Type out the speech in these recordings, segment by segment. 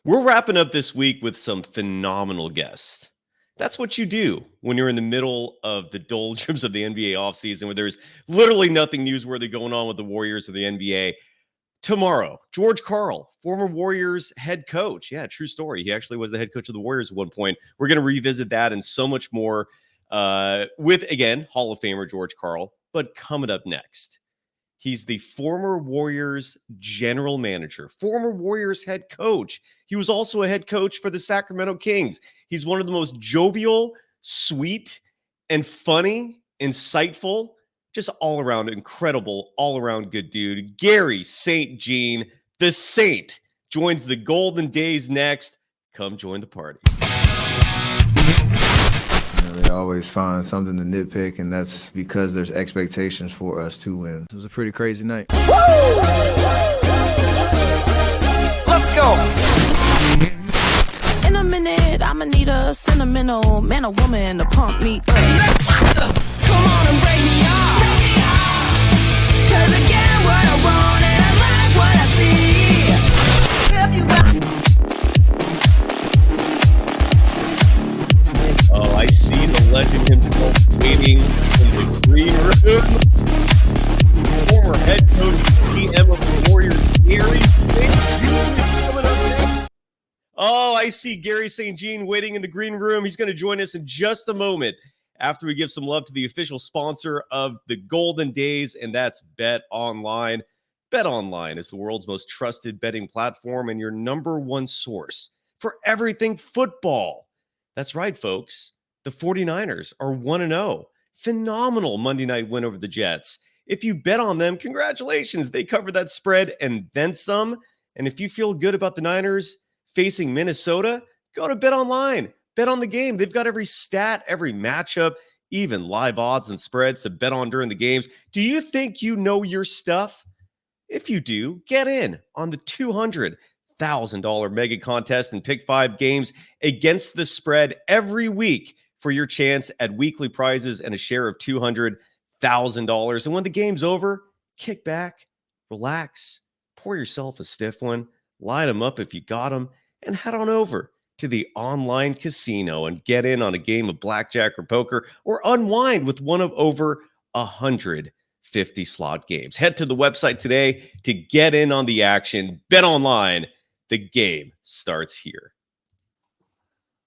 We're wrapping up this week with some phenomenal guests. That's what you do when you're in the middle of the doldrums of the NBA offseason, where there's literally nothing newsworthy going on with the Warriors or the NBA. Tomorrow, George Karl, former Warriors head coach. Yeah, true story. He actually was the head coach of the Warriors at one point. We're going to revisit that and so much more with, again, Hall of Famer George Karl. But coming up next, he's the former Warriors general manager, former Warriors head coach. He was also a head coach for the Sacramento Kings. He's one of the most jovial, sweet, and funny, insightful, just all around incredible, all around good dude. Garry St. Jean, the Saint, joins the Golden Daze next. Come join the party. They always find something to nitpick, and that's because there's expectations for us to win. It was a pretty crazy night. Woo! Let's go! In a minute, I'ma need a sentimental man or woman to pump me up. Come on and break me off. 'Cause I get what I want and I like what I see. If you got Oh, I see the legend himself waiting in the green room. Former head coach, GM of the Warriors, Garry St. Jean, coming up next. Oh, I see Garry St. Jean waiting in the green room. He's going to join us in just a moment after we give some love to the official sponsor of the Golden Daze, and that's Bet Online. Bet Online is the world's most trusted betting platform and your number one source for everything football. That's right, folks. The 49ers are 1-0. Phenomenal Monday night win over the Jets. If you bet on them, congratulations. They covered that spread and then some. And if you feel good about the Niners facing Minnesota, go to Bet Online. Bet on the game. They've got every stat, every matchup, even live odds and spreads to bet on during the games. Do you think you know your stuff? If you do, get in on the $200,000 mega contest and pick 5 games against the spread every week for your chance at weekly prizes and a share of $200,000. And when the game's over, kick back, relax, pour yourself a stiff one, line them up if you got them, and head on over to the online casino and get in on a game of blackjack or poker or unwind with one of over 150 slot games. Head to the website today to get in on the action. Bet online. The game starts here.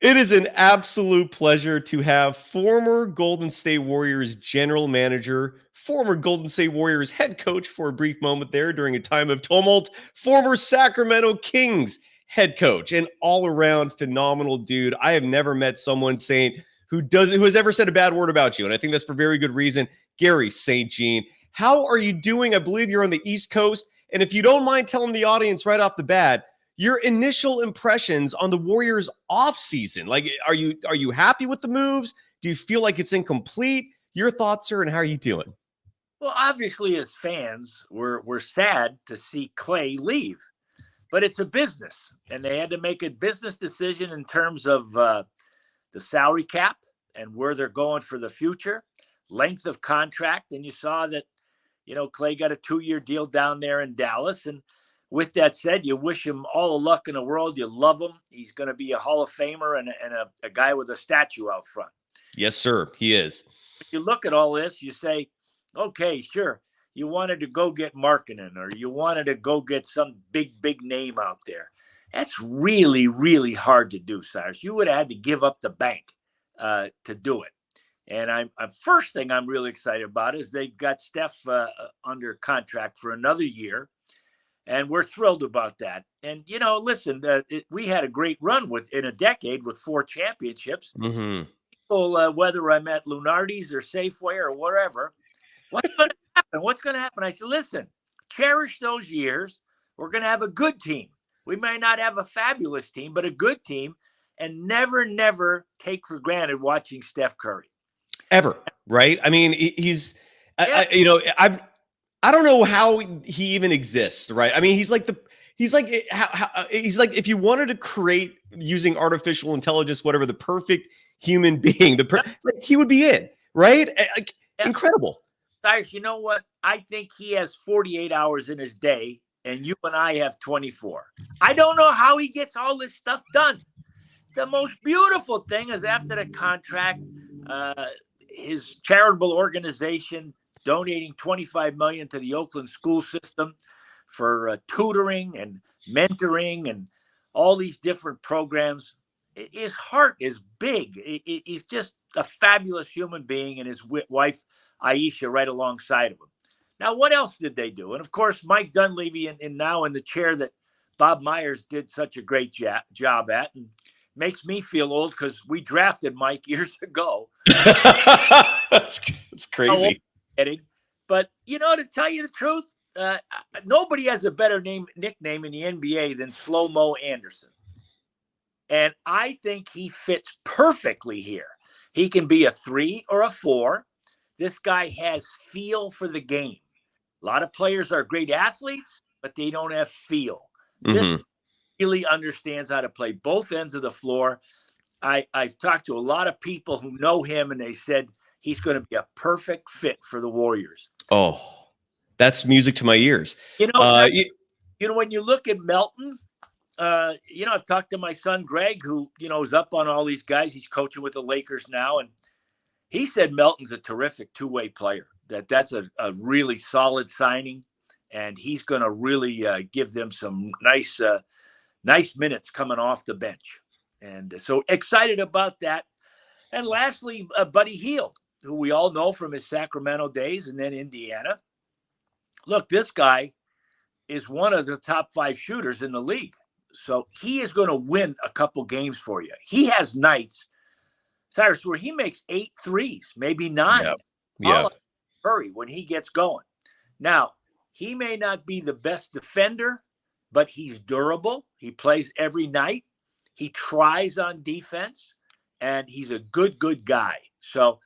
It is an absolute pleasure to have former Golden State Warriors general manager, former Golden State Warriors head coach for a brief moment there during a time of tumult, former Sacramento Kings head coach, an all-around phenomenal dude. I have never met someone, Saint, who has ever said a bad word about you, and I think that's for very good reason. Garry St. Jean, how are you doing? I believe you're on the East Coast, and if you don't mind telling the audience right off the bat, your initial impressions on the Warriors offseason. Like, are you happy with the moves? Do you feel like it's incomplete? Your thoughts, sir, and how are you doing? Well, obviously, as fans, we're sad to see Clay leave, but it's a business, and they had to make a business decision in terms of the salary cap and where they're going for the future, length of contract, and you saw that, Clay got a 2-year deal down there in Dallas, and with that said, you wish him all the luck in the world. You love him. He's going to be a Hall of Famer and a guy with a statue out front. Yes, sir. He is. If you look at all this, you say, okay, sure. You wanted to go get Markkanen, or you wanted to go get some big name out there. That's really, really hard to do, Cyrus. You would have had to give up the bank to do it. And first thing I'm really excited about is they've got Steph under contract for another year. And we're thrilled about that. And, listen, we had a great run in a decade with 4 championships. Mm-hmm. People, whether I'm at Lunardi's or Safeway or whatever, what's going to happen? What's going to happen? I said, listen, cherish those years. We're going to have a good team. We may not have a fabulous team, but a good team. And never take for granted watching Steph Curry. Ever, right? I mean, he's, Yeah. I don't know how he even exists, right? I mean, he's like if you wanted to create using artificial intelligence, whatever, the perfect human being, he would be it, right? Incredible. Cyrus, you know what? I think he has 48 hours in his day and you and I have 24. I don't know how he gets all this stuff done. The most beautiful thing is after the contract, his charitable organization donating $25 million to the Oakland school system for tutoring and mentoring and all these different programs. His heart is big. He's just a fabulous human being, and his wife, Aisha, right alongside of him. Now, what else did they do? And, of course, Mike Dunleavy, and now in the chair that Bob Myers did such a great job at, and makes me feel old because we drafted Mike years ago. That's crazy. But, to tell you the truth, nobody has a better nickname in the NBA than Slow-Mo Anderson. And I think he fits perfectly here. He can be a 3 or a 4. This guy has feel for the game. A lot of players are great athletes, but they don't have feel. This really understands how to play both ends of the floor. I've talked to a lot of people who know him, and they said he's going to be a perfect fit for the Warriors. Oh, that's music to my ears. When you look at Melton, I've talked to my son, Greg, who, is up on all these guys. He's coaching with the Lakers now. And he said Melton's a terrific two-way player, that's a really solid signing. And he's going to really give them some nice minutes coming off the bench. And so excited about that. And lastly, Buddy Hield, who we all know from his Sacramento days and then Indiana. Look, this guy is one of the top 5 shooters in the league. So he is going to win a couple games for you. He has nights, Cyrus, where he makes 8 threes, maybe 9. Yeah. Hurry when he gets going. Now, he may not be the best defender, but he's durable. He plays every night. He tries on defense, and he's a good guy. So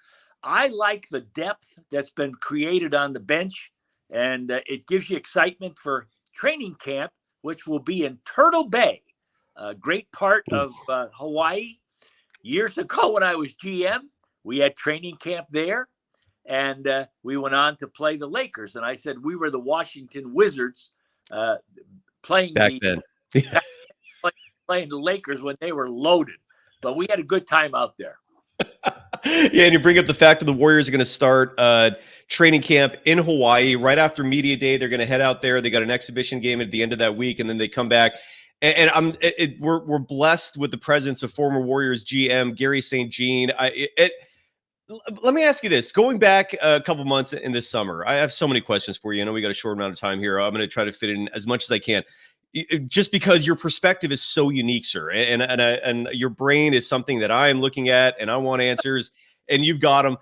I like the depth that's been created on the bench, and it gives you excitement for training camp, which will be in Turtle Bay, a great part of Hawaii. Years ago when I was GM, we had training camp there, and we went on to play the Lakers. And I said we were the Washington Wizards playing back then. playing the Lakers when they were loaded. But we had a good time out there. Yeah, and you bring up the fact that the Warriors are going to start training camp in Hawaii right after Media Day. They're going to head out there. They got an exhibition game at the end of that week, and then they come back. And we're blessed with the presence of former Warriors GM Garry St. Jean. Let me ask you this: going back a couple months in this summer, I have so many questions for you. I know we got a short amount of time here. I'm going to try to fit in as much as I can, just because your perspective is so unique, sir, and your brain is something that I am looking at, and I want answers, and you've got them.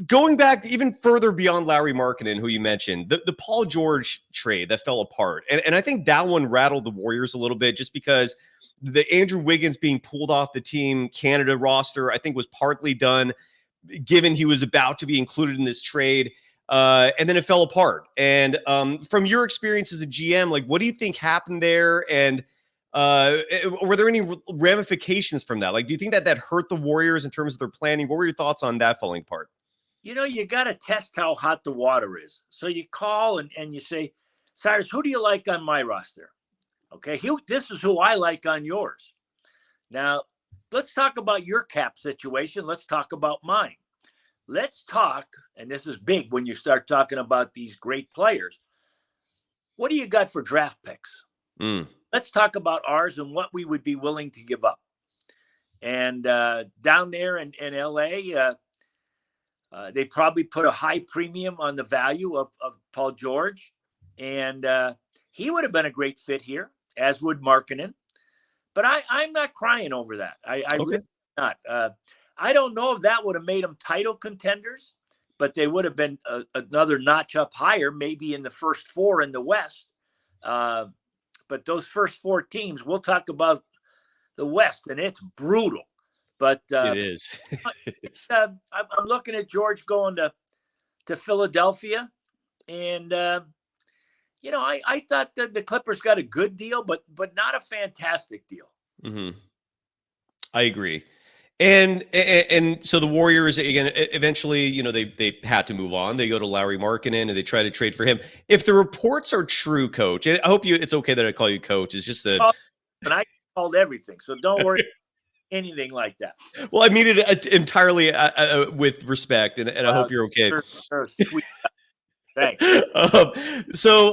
Going back even further beyond Larry Markkinen, who you mentioned, the Paul George trade that fell apart. And I think that one rattled the Warriors a little bit just because the Andrew Wiggins being pulled off the Team Canada roster, I think was partly done given he was about to be included in this trade. And then it fell apart. And from your experience as a GM, like, what do you think happened there? And were there any ramifications from that? Like, do you think that hurt the Warriors in terms of their planning? What were your thoughts on that falling apart? You got to test how hot the water is. So you call and you say, Cyrus, who do you like on my roster? Okay, this is who I like on yours. Now, let's talk about your cap situation. Let's talk about mine. Let's talk, and this is big when you start talking about these great players. What do you got for draft picks? Let's talk about ours and what we would be willing to give up. And down there in LA, they probably put a high premium on the value of Paul George. And he would have been a great fit here, as would Markkinen. But I'm not crying over that. I really not. I don't know if that would have made them title contenders, but they would have been another notch up higher, maybe in the first 4 in the West. But those first 4 teams, we'll talk about the West, and it's brutal. But it is. I'm looking at George going to Philadelphia, and I thought that the Clippers got a good deal, but not a fantastic deal. Mm-hmm. I agree. And so the Warriors, again, eventually, they had to move on. They go to Lauri Markkanen and they try to trade for him. If the reports are true, Coach, and I hope it's okay that I call you Coach. It's just that. And I called everything, so don't worry anything like that. Well, I mean it entirely with respect, and I hope you're okay. Sweet. Thanks. So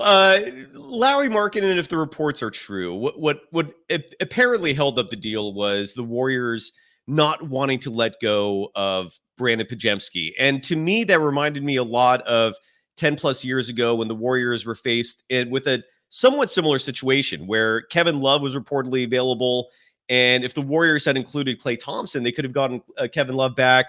Lauri Markkanen, if the reports are true, what apparently held up the deal was the Warriors not wanting to let go of Brandon Pajemski. And to me, that reminded me a lot of 10 plus years ago when the Warriors were faced with a somewhat similar situation where Kevin Love was reportedly available. And if the Warriors had included Klay Thompson, they could have gotten Kevin Love back.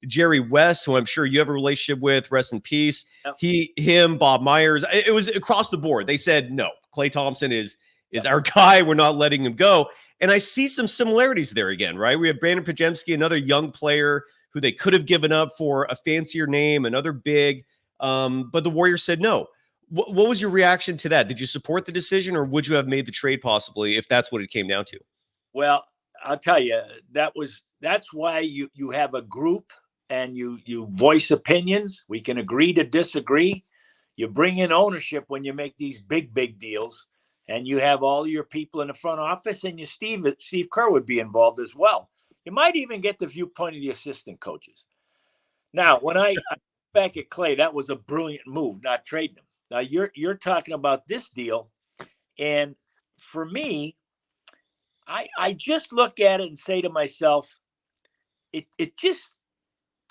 Jerry West, who I'm sure you have a relationship with, rest in peace. Yep. Bob Myers. It was across the board. They said, no, Klay Thompson is our guy. We're not letting him go. And I see some similarities there again, right? We have Brandon Pajemski, another young player who they could have given up for a fancier name, another big. But the Warriors said no. What was your reaction to that? Did you support the decision, or would you have made the trade possibly if that's what it came down to? Well, I'll tell you, that's why you have a group and you voice opinions. We can agree to disagree. You bring in ownership when you make these big deals, and you have all your people in the front office, and Steve Kerr would be involved as well. You might even get the viewpoint of the assistant coaches. Now, when I back at Klay, that was a brilliant move, not trading him. Now you're talking about this deal, and for me, I just look at it and say to myself, it just,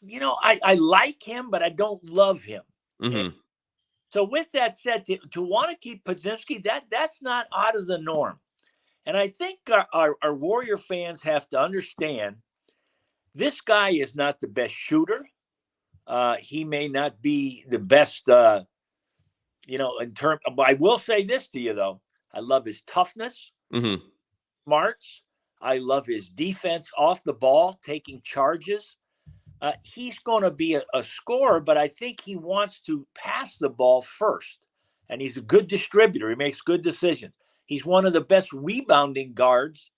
I like him, but I don't love him. Mm-hmm. So with that said, to want to keep Pajemski, that's not out of the norm. And I think our Warrior fans have to understand this guy is not the best shooter. He may not be the best, in term. I will say this to you, though. I love his toughness. Mm-hmm. Smarts. I love his defense off the ball, taking charges. He's going to be a scorer, but I think he wants to pass the ball first. And he's a good distributor. He makes good decisions. He's one of the best rebounding guards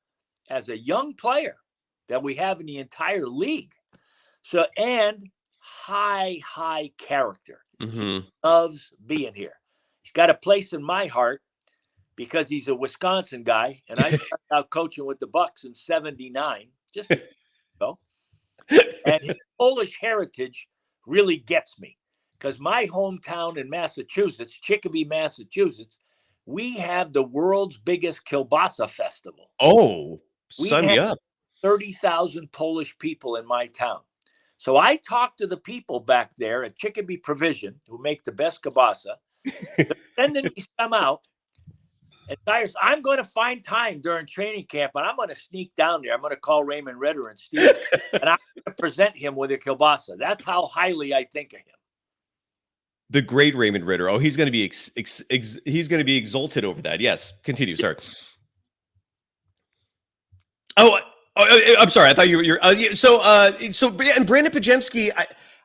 as a young player that we have in the entire league. So, and high character. Mm-hmm. He loves being here. He's got a place in my heart, because he's a Wisconsin guy, and I started out coaching with the Bucks in '79, just ago. And his Polish heritage really gets me, because my hometown in Massachusetts, Chicopee, Massachusetts, we have the world's biggest kielbasa festival. Oh, sign me up. 30,000 Polish people in my town. So I talked to the people back there at Chicopee Provision, who make the best kielbasa. They're sending me some out. And Cyrus, I'm going to find time during training camp, and I'm going to sneak down there. I'm going to call Raymond Ritter and Steve, and I'm going to present him with a kielbasa. That's how highly I think of him. The great Raymond Ritter. Oh, he's going to be he's going to be exalted over that. Yes, continue. Sorry. Oh, I'm sorry. I thought you were. So and Brandon Pajemski,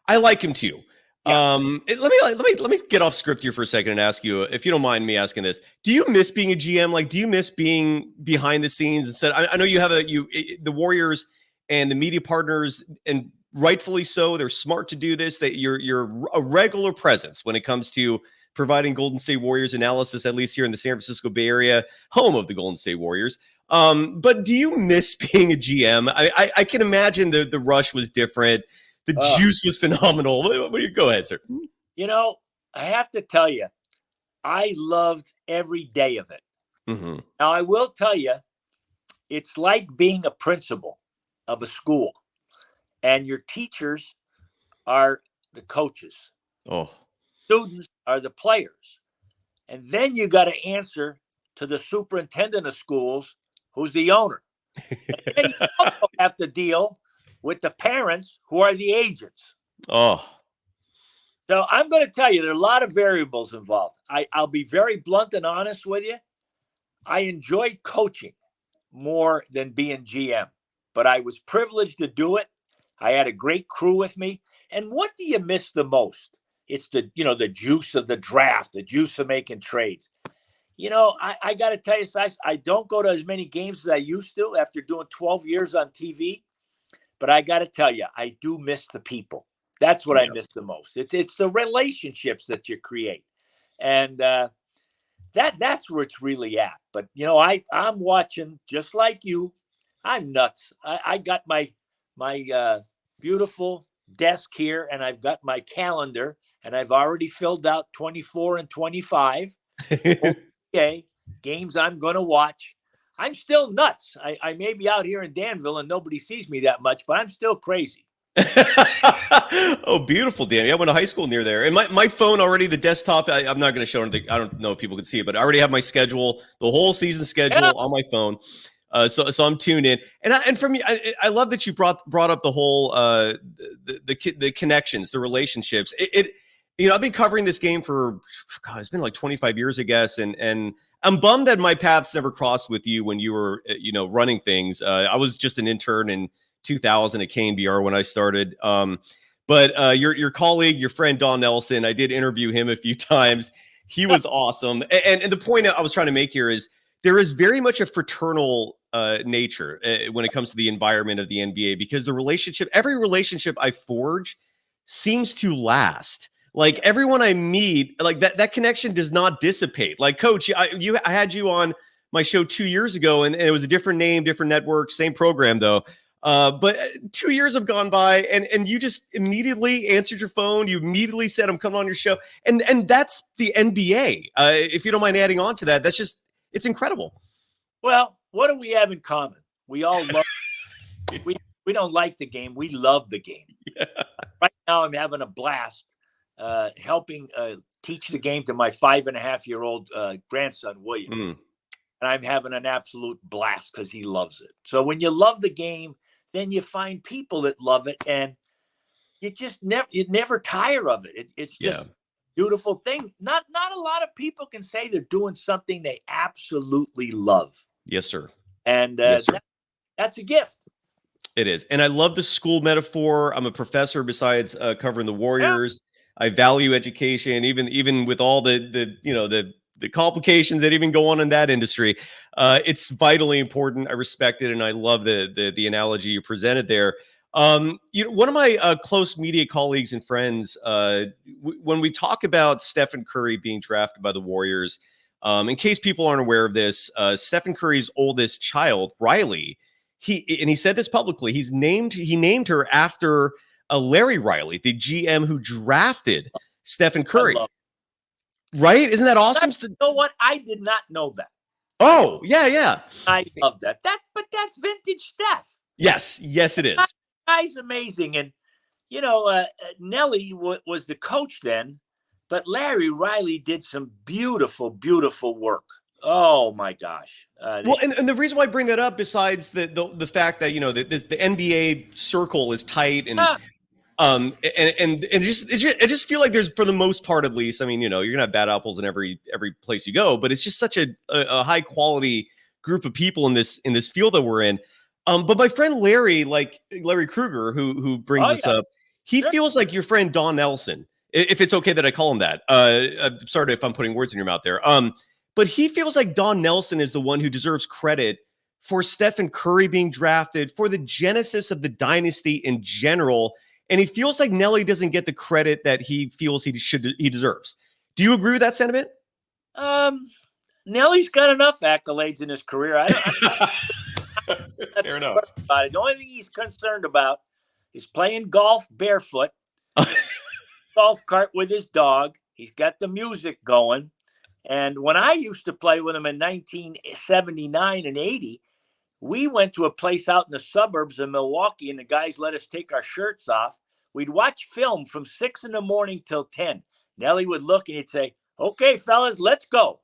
I like him too. Yeah. Let me get off script here for a second and ask you, if you don't mind me asking this, do you miss being a GM? Like, do you miss being behind the scenes? Instead, I know you have the Warriors and the media partners, and rightfully so. They're smart to do this. That you're a regular presence when it comes to providing Golden State Warriors analysis, at least here in the San Francisco Bay Area, home of the Golden State Warriors. But do you miss being a GM? I can imagine the rush was different. The juice was phenomenal. Go ahead, sir. I have to tell you, I loved every day of it. Mm-hmm. Now, I will tell you, it's like being a principal of a school, and your teachers are the coaches. Oh, students are the players. And then you got to answer to the superintendent of schools, who's the owner. And then you also have to deal with the parents, who are the agents. Oh. So I'm going to tell you, there are a lot of variables involved. I'll be very blunt and honest with you. I enjoyed coaching more than being GM, but I was privileged to do it. I had a great crew with me. And what do you miss the most? It's the juice of the draft, the juice of making trades. I got to tell you, I don't go to as many games as I used to after doing 12 years on TV. But I got to tell you, I do miss the people. That's what I Yeah. miss the most. It's the relationships that you create, and that's where it's really at. But I'm watching just like you. I'm nuts. I got my beautiful desk here, and I've got my calendar, and I've already filled out 24 and 25. Okay, games I'm going to watch. I'm still nuts. I may be out here in Danville and nobody sees me that much, but I'm still crazy. Oh, beautiful, Danny. I went to high school near there. And my phone already, the desktop, I'm not going to show anything. I don't know if people can see it, but I already have my schedule, the whole season schedule Yeah. on my phone. So I'm tuned in. And for me, I love that you brought up the whole the connections, the relationships. I've been covering this game for, God, it's been like 25 years, I guess. And I'm bummed that my paths never crossed with you when you were, running things. I was just an intern in 2000 at KNBR when I started. But your colleague, your friend Don Nelson, I did interview him a few times. He was awesome. And the point I was trying to make here is there is very much a fraternal nature when it comes to the environment of the NBA, because every relationship I forge seems to last. Like everyone I meet, like that connection does not dissipate. Like, Coach, I had you on my show 2 years ago, and it was a different name, different network, same program though. But 2 years have gone by, and you just immediately answered your phone. You immediately said, "I'm coming on your show," and that's the NBA. If you don't mind adding on to that, it's incredible. Well, what do we have in common? We all love. we don't like the game. We love the game. Yeah. Right now, I'm having a blast helping teach the game to my 5.5-year-old grandson, William. And I'm having an absolute blast because he loves it. So when you love the game, then you find people that love it, and you never tire of it. It's just a beautiful thing. Not a lot of people can say they're doing something they absolutely love. Yes, sir. And yes, sir. That's a gift. It is. And I love the school metaphor. I'm a professor besides covering the Warriors. Yeah. I value education, even with all the complications that even go on in that industry. It's vitally important. I respect it, and I love the analogy you presented there. One of my close media colleagues and friends, when we talk about Stephen Curry being drafted by the Warriors, in case people aren't aware of this, Stephen Curry's oldest child, Riley, he said this publicly. He named her after Larry Riley, the GM who drafted Stephen Curry. Right? Isn't that awesome? You know what? I did not know that. Oh, yeah. I love that. But that's vintage Steph. Yes, it is. That guy's amazing. And, Nelly was the coach then, but Larry Riley did some beautiful, beautiful work. Oh, my gosh. Well, and the reason why I bring that up, besides the fact that, the NBA circle is tight and I just feel like there's, for the most part, at least, I mean, you're gonna have bad apples in every place you go, but it's just such a high quality group of people in this field that we're in. But my friend Larry Krueger, who brings this up, he feels like your friend Don Nelson, if it's okay that I call him that. I'm sorry if I'm putting words in your mouth there. But he feels like Don Nelson is the one who deserves credit for Stephen Curry being drafted, for the genesis of the dynasty in general. And he feels like Nelly doesn't get the credit that he feels he deserves. Do you agree with that sentiment? Nelly's got enough accolades in his career. Fair enough. The only thing he's concerned about is playing golf barefoot, golf cart with his dog. He's got the music going. And when I used to play with him in 1979 and 80, we went to a place out in the suburbs of Milwaukee, and the guys let us take our shirts off. We'd watch film from 6 a.m. till 10. Nelly would look and he'd say, "Okay, fellas, let's go."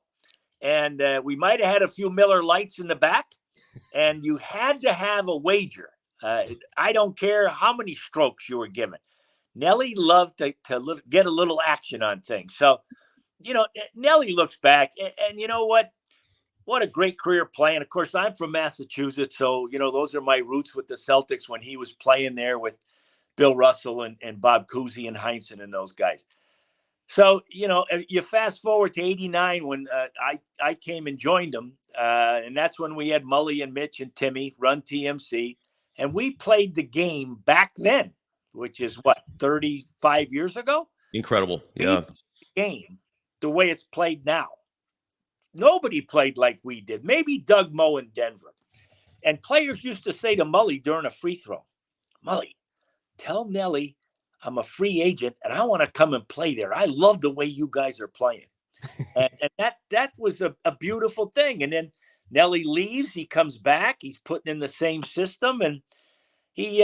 And we might have had a few Miller Lights in the back, and you had to have a wager. I don't care how many strokes you were given. Nelly loved to get a little action on things. So, Nelly looks back, and you know what? What a great career playing. Of course, I'm from Massachusetts, so, those are my roots with the Celtics when he was playing there with Bill Russell and Bob Cousy and Heinsohn and those guys. So, you fast forward to 89 when I came and joined them, and that's when we had Mully and Mitch and Timmy run TMC. And we played the game back then, which is what, 35 years ago? Incredible. We Yeah. played the game the way it's played now. Nobody played like we did. Maybe Doug Moe in Denver. And players used to say to Mully during a free throw, Mully, tell Nelly I'm a free agent and I want to come and play there. I love the way you guys are playing. and that was a beautiful thing. And then Nelly leaves, he comes back, he's putting in the same system, and he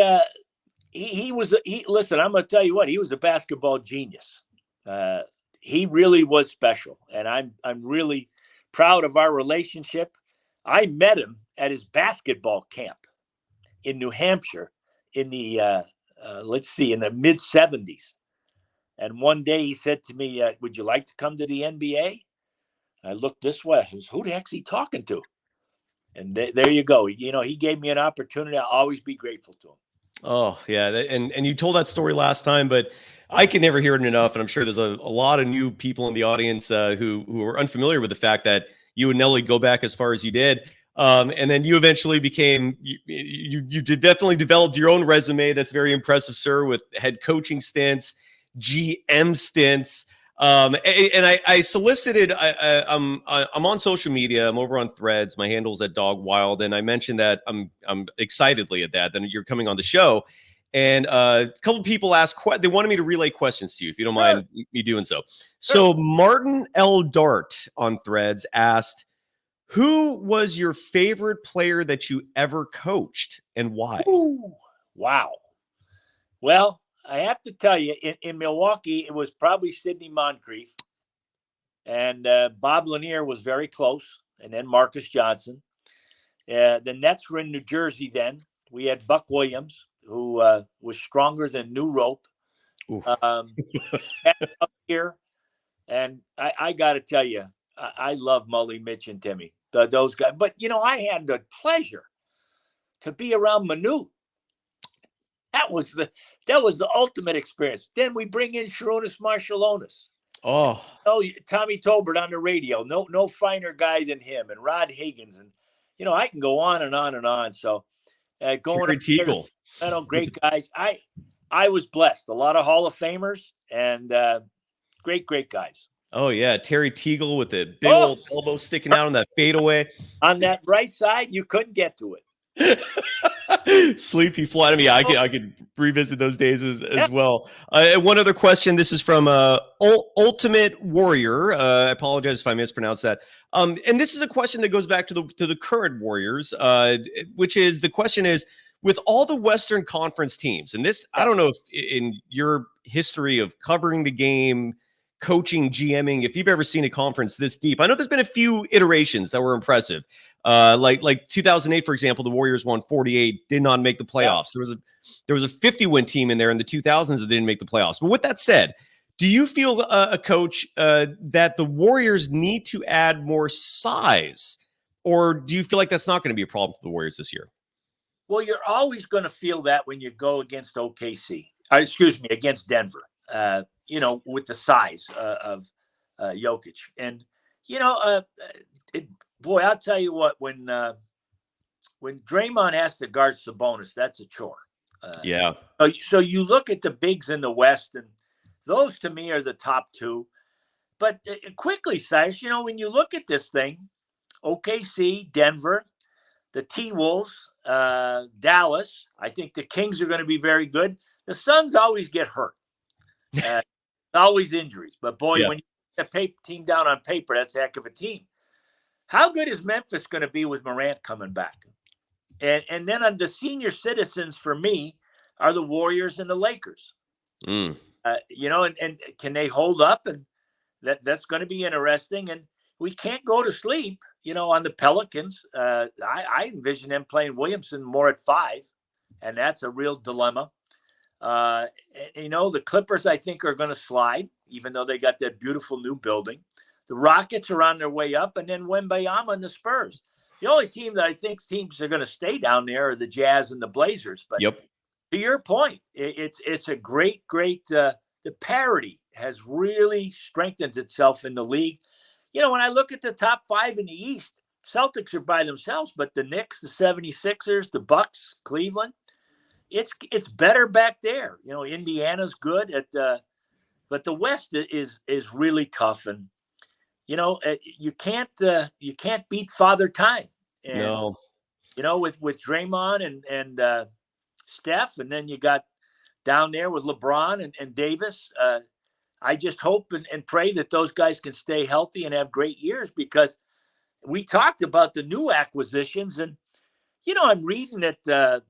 was listen, I'm going to tell you what, he was a basketball genius. He really was special, and I'm really proud of our relationship. I met him at his basketball camp in New Hampshire in the in the mid 70s. And one day he said to me, would you like to come to the NBA? I looked this way. I was, who the heck's he talking to? And there you go. You know, he gave me an opportunity. I'll always be grateful to him. Oh, yeah. And you told that story last time, but I can never hear it enough. And I'm sure there's a lot of new people in the audience who are unfamiliar with the fact that you and Nelly go back as far as you did. And then you eventually became, you definitely developed your own resume. That's very impressive, sir, with head coaching stints, GM stints. And I solicited, I'm on social media. I'm over on Threads. My handle's at Dog Wild. And I mentioned that I'm excitedly at that you're coming on the show. And a couple of people asked, they wanted me to relay questions to you, if you don't mind me doing so. So Martin L. Dart on Threads asked, who was your favorite player that you ever coached and why? Ooh, wow. Well, I have to tell you, in Milwaukee, it was probably Sidney Moncrief. And Bob Lanier was very close. And then Marcus Johnson. The Nets were in New Jersey then. We had Buck Williams, who was stronger than New Rope. Up here. And I got to tell you, I love Mully, Mitch, and Timmy. Those guys. But, you know, I had the pleasure to be around Manute. That was the ultimate experience. Then we bring in Sharunas Marshallonis. Oh, Tommy Tolbert on the radio. No finer guy than him, and Rod Higgins, and you know I can go on and on and on. So going Terry Teagle. Great guys. I was blessed. A lot of Hall of Famers and great guys. Oh yeah, Terry Teagle with the big old elbow sticking out on that fadeaway. On that right side, you couldn't get to it. Sleepy flat. I mean, I could revisit those days as well. One other question. This is from Ultimate Warrior. I apologize if I mispronounced that. And this is a question that goes back to the current Warriors, which is the question is, with all the Western Conference teams, and this, I don't know if in your history of covering the game, coaching, GMing, if you've ever seen a conference this deep. I know there's been a few iterations that were impressive. Like 2008, for example, the Warriors won 48, did not make the playoffs. There was a 50-win team in there in the 2000s that didn't make the playoffs. But with that said, do you feel, a coach, that the Warriors need to add more size, or do you feel like that's not going to be a problem for the Warriors this year? Well, you're always going to feel that when you go against against Denver. You know, with the size of Jokic, and you know, boy, I'll tell you what, when Draymond has to guard Sabonis, that's a chore. Yeah. So you look at the bigs in the West, and those to me are the top two. But quickly, Cyrus, you know, when you look at this thing, OKC, Denver, the T-Wolves, Dallas, I think the Kings are going to be very good. The Suns always get hurt. Always injuries. But boy, when you get a team down on paper, that's a heck of a team. How good is Memphis going to be with Morant coming back? And then on the senior citizens for me are the Warriors and the Lakers. You know, and can they hold up? And that's going to be interesting. And we can't go to sleep, you know, on the Pelicans. I envision them playing Williamson more at 5, and that's a real dilemma. You know, the Clippers, I think, are going to slide, even though they got that beautiful new building. The Rockets are on their way up, and then Wembayama and the Spurs. The only team that I think teams are going to stay down there are the Jazz and the Blazers. But to your point, it's a great, the parity has really strengthened itself in the league. You know, when I look at the top 5 in the East, Celtics are by themselves, but the Knicks, the 76ers, the Bucks, Cleveland, it's better back there. You know, Indiana's good at but the West is really tough, and you know you can't beat Father Time. And No. you know, with Draymond and Steph, and then you got down there with LeBron and Davis. I just hope and pray that those guys can stay healthy and have great years, because we talked about the new acquisitions, and you know, I'm reading that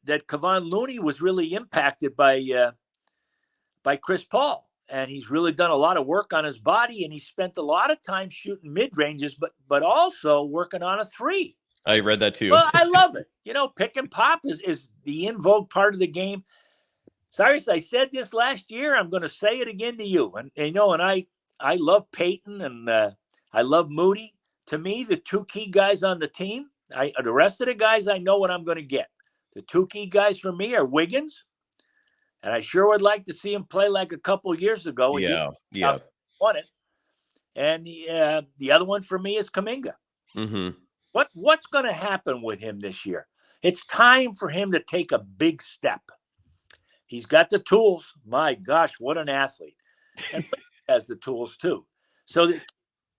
that Kevon Looney was really impacted by Chris Paul, and he's really done a lot of work on his body, and he spent a lot of time shooting mid ranges, but also working on a three. I read that too. Well, I love it. You know, pick and pop is the in vogue part of the game. Cyrus, I said this last year. I'm going to say it again to you. And you know, and I love Peyton and I love Moody. To me, the two key guys on the team, the rest of the guys, I know what I'm going to get. The two key guys for me are Wiggins, and I sure would like to see him play like a couple years ago. Yeah. Won it. And the other one for me is Kuminga. Mm-hmm. What's going to happen with him this year? It's time for him to take a big step. He's got the tools. My gosh, what an athlete. And has the tools too. So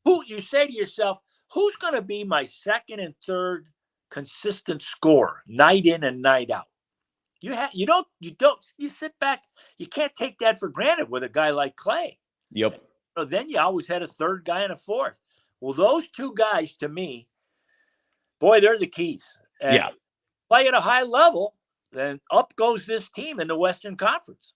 who you say to yourself, who's going to be my second and third consistent scorer night in and night out? You sit back. You can't take that for granted with a guy like Clay. Yep. So then you always had a third guy and a fourth. Well, those two guys, to me, boy, they're the keys. And yeah. Play at a high level, then up goes this team in the Western Conference.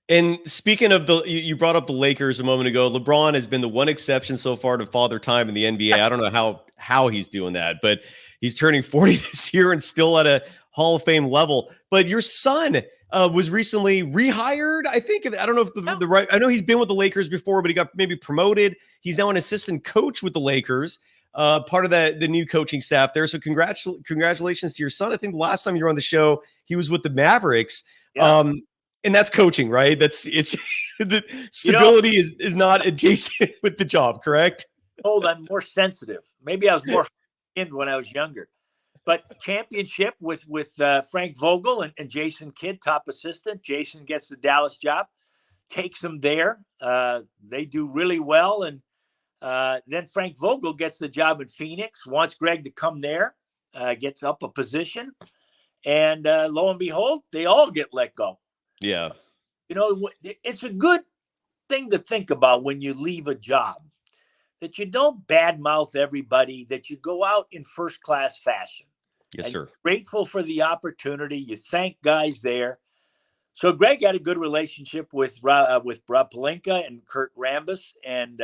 And speaking of you brought up the Lakers a moment ago. LeBron has been the one exception so far to Father Time in the NBA. I don't know how he's doing that, but he's turning 40 this year and still at a Hall of Fame level. But your son was recently rehired. I think, I don't know if the right, I know he's been with the Lakers before, but he got maybe promoted. He's now an assistant coach with the Lakers, part of the new coaching staff there. So congratulations to your son. I think the last time you were on the show, he was with the Mavericks. Yeah. And that's coaching, right? The stability is not adjacent with the job, correct? I'm more sensitive. Maybe I was more in when I was younger. But championship with Frank Vogel and Jason Kidd, top assistant. Jason gets the Dallas job, takes them there. They do really well. And then Frank Vogel gets the job in Phoenix, wants Greg to come there, gets up a position. And lo and behold, they all get let go. Yeah. You know, it's a good thing to think about when you leave a job, that you don't badmouth everybody, that you go out in first-class fashion. Yes, sir. You're grateful for the opportunity. You thank guys there. So Greg had a good relationship with Rob Pelinka and Kurt Rambis. And,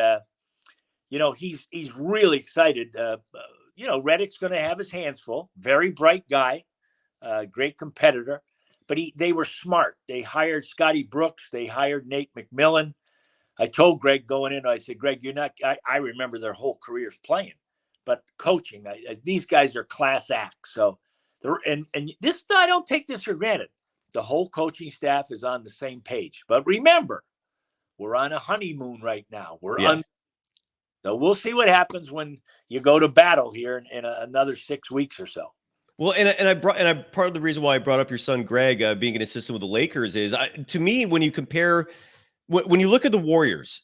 you know, he's really excited. You know, Redick's going to have his hands full. Very bright guy, great competitor. But they were smart. They hired Scotty Brooks. They hired Nate McMillan. I told Greg going in, I said, Greg, you're not, I remember their whole careers playing, but coaching, these guys are class acts. So, and this, I don't take this for granted. The whole coaching staff is on the same page. But remember, we're on a honeymoon right now. So we'll see what happens when you go to battle here in another 6 weeks or so. Well, and part of the reason why I brought up your son Greg being an assistant with the Lakers is, to me, when you compare, when you look at the Warriors,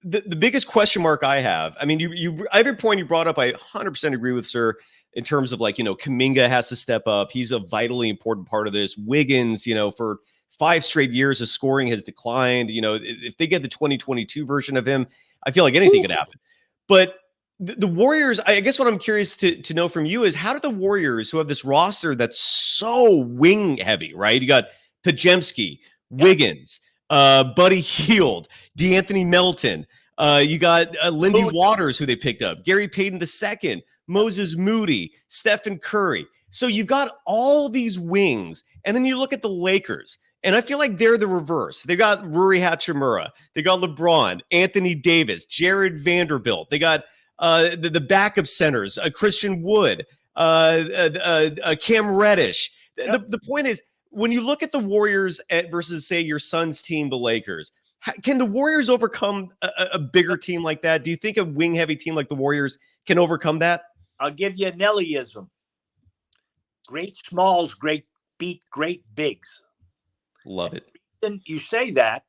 the biggest question mark I have, I mean, every point you brought up, I 100% agree with, sir, in terms of, like, you know, Kuminga has to step up. He's a vitally important part of this. Wiggins, you know, for 5 straight years, his scoring has declined. You know, if they get the 2022 version of him, I feel like anything could happen. But the Warriors, I guess what I'm curious to know from you is, how do the Warriors, who have this roster that's so wing heavy, right? You got Pajemski, Wiggins, Buddy Hield, DeAnthony Melton. You got Lindy Waters, who they picked up, Gary Payton II, Moses Moody, Stephen Curry. So you've got all these wings. And then you look at the Lakers, and I feel like they're the reverse. They got Rui Hachimura. They got LeBron, Anthony Davis, Jared Vanderbilt. They got the backup centers, Christian Wood, Cam Reddish. The point is, when you look at the Warriors versus, say, your son's team, the Lakers, can the Warriors overcome a bigger team like that? Do you think a wing-heavy team like the Warriors can overcome that? I'll give you a Nellyism. Great smalls, beat great bigs. Love it. And you say that,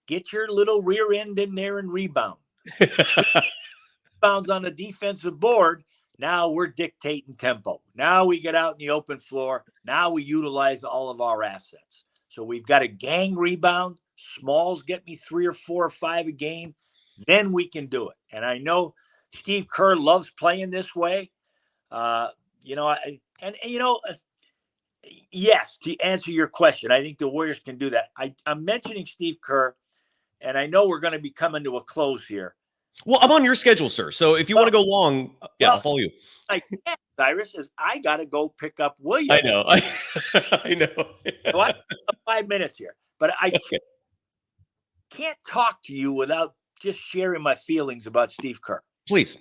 get your little rear end in there and rebound. Rebounds on the defensive board. Now we're dictating tempo. Now we get out in the open floor. Now we utilize all of our assets. So we've got a gang rebound. Smalls get me 3 or 4 or 5 a game. Then we can do it. And I know Steve Kerr loves playing this way. Yes, to answer your question, I think the Warriors can do that. I'm mentioning Steve Kerr, and I know we're going to be coming to a close here. Well, I'm on your schedule, sir. So if you want to go long, I'll follow you. I can't, Cyrus, is I got to go pick up William. I know. I know. So I have 5 minutes here, but I can't talk to you without just sharing my feelings about Steve Kerr. Please.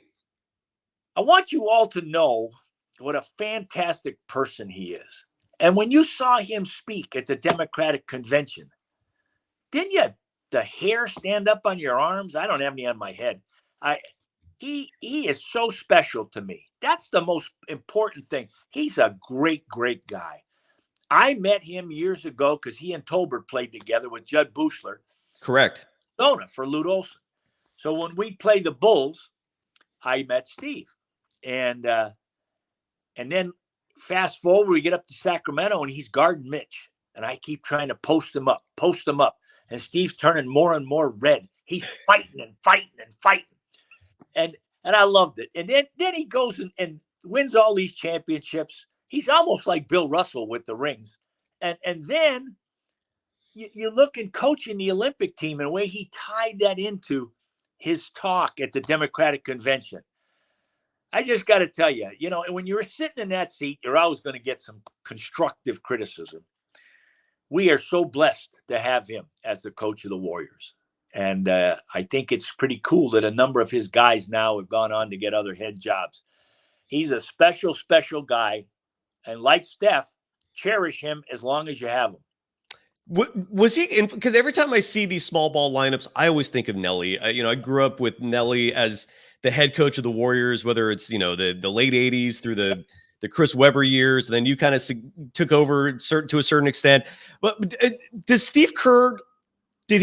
I want you all to know what a fantastic person he is. And when you saw him speak at the Democratic Convention, didn't you the hair stand up on your arms? I don't have any on my head. He is so special to me. That's the most important thing. He's a great, great guy. I met him years ago because he and Tolbert played together with Judd Buechler. Correct. For Lute Olson. So when we play the Bulls, I met Steve. And then fast forward, we get up to Sacramento and he's guarding Mitch. And I keep trying to post him up. And Steve's turning more and more red. He's fighting. And I loved it. And then he goes and wins all these championships. He's almost like Bill Russell with the rings. And then you look and coaching the Olympic team and the way he tied that into his talk at the Democratic Convention. I just got to tell you, when you're sitting in that seat, you're always going to get some constructive criticism. We are so blessed to have him as the coach of the Warriors. And I think it's pretty cool that a number of his guys now have gone on to get other head jobs. He's a special, special guy. And like Steph, cherish him as long as you have him. Was he? Because every time I see these small ball lineups, I always think of Nelly. I grew up with Nelly as the head coach of the Warriors, whether it's, the late 80s through the Chris Webber years. And then you kind of took over to a certain extent. But does Steve Kerr, does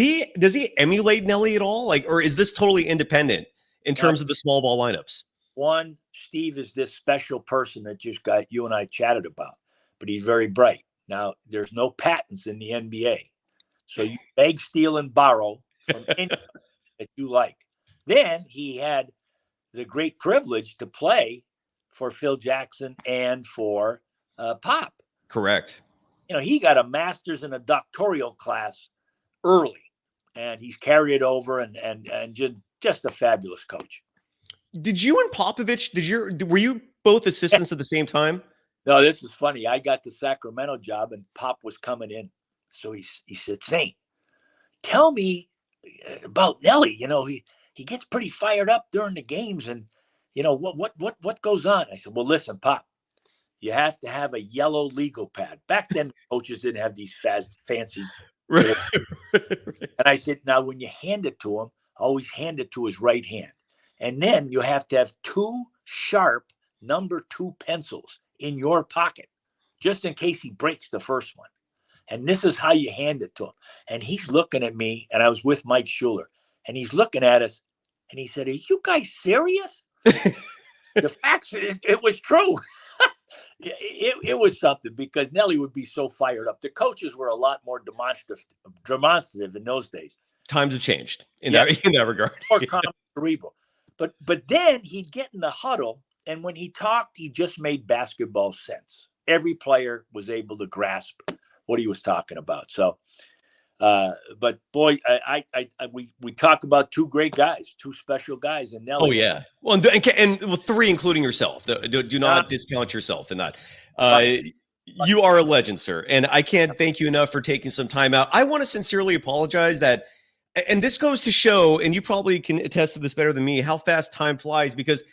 he emulate Nelly at all? Or is this totally independent in terms of the small ball lineups? One, Steve is this special person that just got you and I chatted about, but he's very bright. Now, there's no patents in the NBA. So you beg, steal, and borrow from anyone that you like. Then he had the great privilege to play for Phil Jackson and for Pop. Correct. He got a master's and a doctoral class early, and he's carried it over and just a fabulous coach. Did you and Popovich, were you both assistants at the same time? No, this is funny. I got the Sacramento job and Pop was coming in. So he said, Saint, tell me about Nelly. He gets pretty fired up during the games and what goes on? I said, well, listen, Pop, you have to have a yellow legal pad. Back then, coaches didn't have these fancy. Right. And I said, now when you hand it to him, always hand it to his right hand. And then you have to have 2 sharp number 2 pencils in your pocket, just in case he breaks the first one. And this is how you hand it to him. And he's looking at me, and I was with Mike Schuler, and he's looking at us, and he said, are you guys serious? The facts, it was true. It was something because Nelly would be so fired up. The coaches were a lot more demonstrative in those days. Times have changed in that regard. More calm, cerebral. But then he'd get in the huddle, and when he talked, he just made basketball sense. Every player was able to grasp what he was talking about. So, but boy, we talk about 2 great guys, 2 special guys, and Nelly. Oh yeah, well, and 3 including yourself. Do not discount yourself in that. You are a legend, sir, and I can't thank you enough for taking some time out. I want to sincerely apologize that. And this goes to show, and you probably can attest to this better than me, how fast time flies, because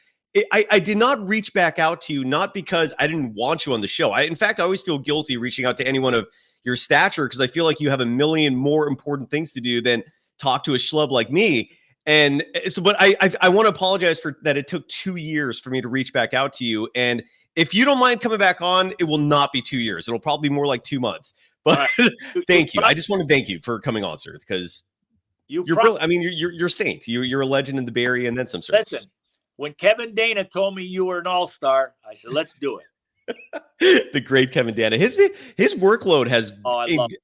I did not reach back out to you, not because I didn't want you on the show. In fact, I always feel guilty reaching out to anyone of your stature because I feel like you have a million more important things to do than talk to a schlub like me. And so, but I want to apologize for that. It took 2 years for me to reach back out to you. And if you don't mind coming back on, it will not be 2 years. It'll probably be more like 2 months. But thank you. I just want to thank you for coming on, sir, because you're brilliant. I mean, you're a saint. You're a legend in the Bay Area and then some, sir. Listen, when Kevin Dana told me you were an all-star, I said, let's do it. The great Kevin Dana. His workload has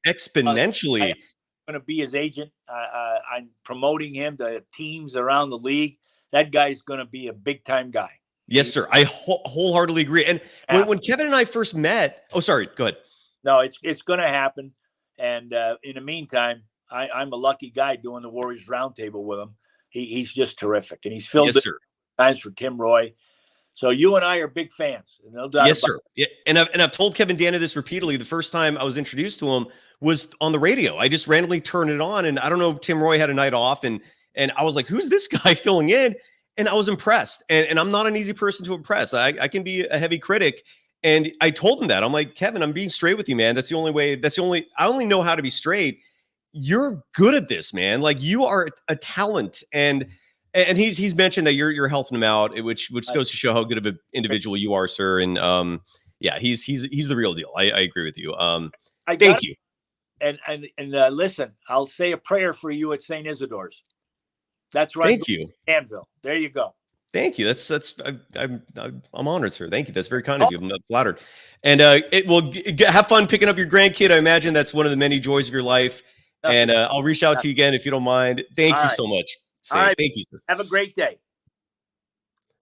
exponentially. I'm going to be his agent. I'm promoting him to teams around the league. That guy's going to be a big-time guy. Yes, sir. I wholeheartedly agree. And when Kevin and I first met, oh, sorry, go ahead. No, it's going to happen. And in the meantime, I'm a lucky guy doing the Warriors Roundtable with him. He's just terrific, and he's filled times for Tim Roy. So you and I are big fans. No doubt. Yes, sir. Yeah, and I've told Kevin Dana this repeatedly. The first time I was introduced to him was on the radio. I just randomly turned it on, and I don't know, Tim Roy had a night off, and I was like, who's this guy filling in? And I was impressed. And I'm not an easy person to impress. I can be a heavy critic. And I told him that. I'm like, Kevin, I'm being straight with you, man. That's the only way. I only know how to be straight. You're good at this, man. Like, you are a talent. And he's mentioned that you're helping him out, which goes to show how good of an individual you are, sir. And yeah, he's the real deal. I agree with you. Thank you. And listen, I'll say a prayer for you at St. Isidore's. That's right. Thank you. Anvil. There you go. Thank you. I'm honored, sir. Thank you. That's very kind of you. I'm flattered. And it will have fun picking up your grandkid. I imagine that's one of the many joys of your life. And I'll reach out to you again if you don't mind. Thank you so much. Thank you, sir. Have a great day.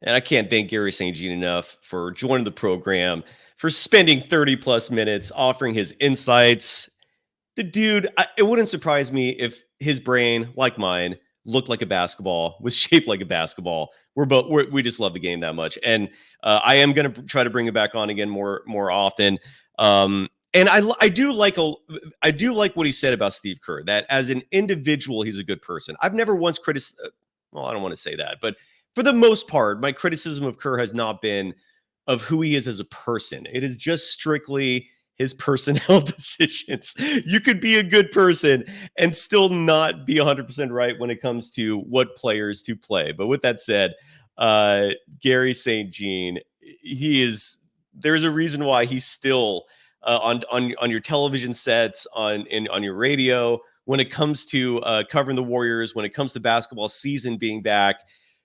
And I can't thank Garry St. Jean enough for joining the program, for spending 30 plus minutes offering his insights. The dude, it wouldn't surprise me if his brain, like mine, looked like a basketball, was shaped like a basketball. We just love the game that much. And I am going to try to bring it back on again more often. And I do like what he said about Steve Kerr, that as an individual, he's a good person. I've never once criticized, well, I don't want to say that, but for the most part, my criticism of Kerr has not been of who he is as a person. It is just strictly his personnel decisions. You could be a good person and still not be 100% right when it comes to what players to play. But with that said, Garry St. Jean, there's a reason why he's still on your television sets, on your radio, when it comes to covering the Warriors, when it comes to basketball season being back,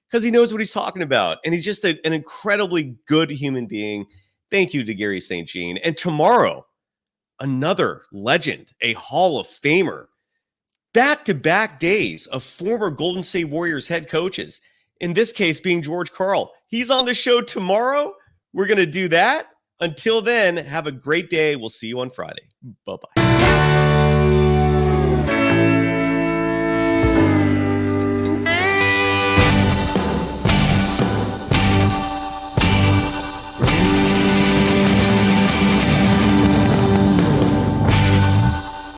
because he knows what he's talking about. And he's just an incredibly good human being. Thank you to Garry St. Jean. And tomorrow, another legend, a Hall of Famer, back-to-back days of former Golden State Warriors head coaches, in this case being George Karl. He's on the show tomorrow. We're going to do that. Until then, have a great day. We'll see you on Friday. Bye-bye.